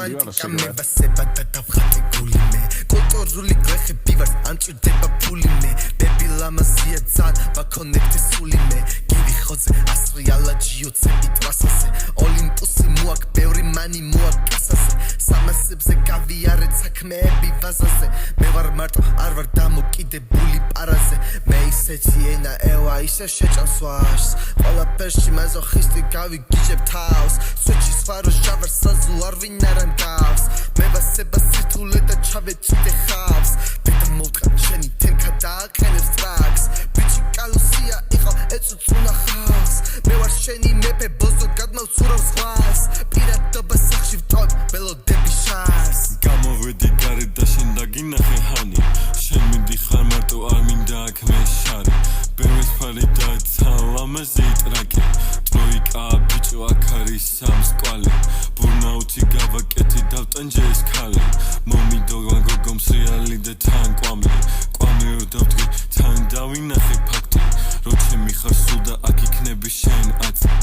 რომანტიკა მე ვასება და დავხატე გული მე კულტურული გვეხები ვარ ან ჭირდება ფული მე ბები ლამაზია ძალიან ვაკონექტე სული მე გივი ხოზე ასრიალა ჯიოცები ტრასაზე ოლიმპუსი მოაკ ბევრი მანი მოაკ კასაზე სამასებზე გავიარეთ საქმეები ვაზაზე მე ვარ მარტო არ ვარ დამოკიდებული პარაზე მე ისეთი ენა ევა ისე შეჭამს ვაშს ყველაფერში მაზოხისტი გავიგიჟებ თავს სვეჩი სვარო ჟავარ საზუ არ ვინ არ ამგავს მე ვასება სირთულე და ჩავეწიდე ხავს ბედა მოვტყა შენი თენქა დააყენებს ტრაქს ბიჭი კალუსია იყო ეწუწუნა ხალხს მე ვარ შენი მეფე ბოზო გადმოვცურავს ზღვას პირადობა სახში ვტოვებ ველოდები შარს გამოვედი გარეთ და შენ დაგინახე ჰანი შენ მიდიხარ მარტო არ მინდა აქ მე შარი ბევრის ფარი დაეცა ლამაზი ტრაკი ტროიკა ბიჭო აქ არის სამსკვალი ბურნაუთი გავაკეთი დავტანჯე ეს ქალი მომიდო გოგო მსრიალი და თან კვამლი კვამლი რო დავდგი თან დავინახე ფაქტი რო ჩემი ხარ სულ და აქ იქნები შენ აცი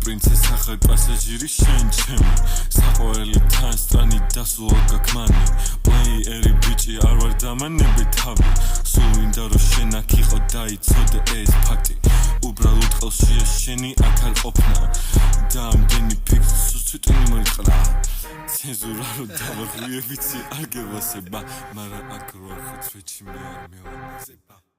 პრინცესა ხარ პასაჟირი შენ ჩემი საყვარელი თან სტრანი დასულა გაქმანი პლეიერი ბიჭი არ ვარ დამანები თავი სულ მინდა რომ შენ აქ იყო დაიცოდე ეს ფაქტი უბრალოდ ყელშია შენი აქ არ ყოფნა და ამდენი ფიქრ სუსტინი მოიწყრა ცენზურა რო დავაღვიე ვიცი არ გევასება მაგრამ აქ რო არ ხარ სვეჩი მე არ მევამაზება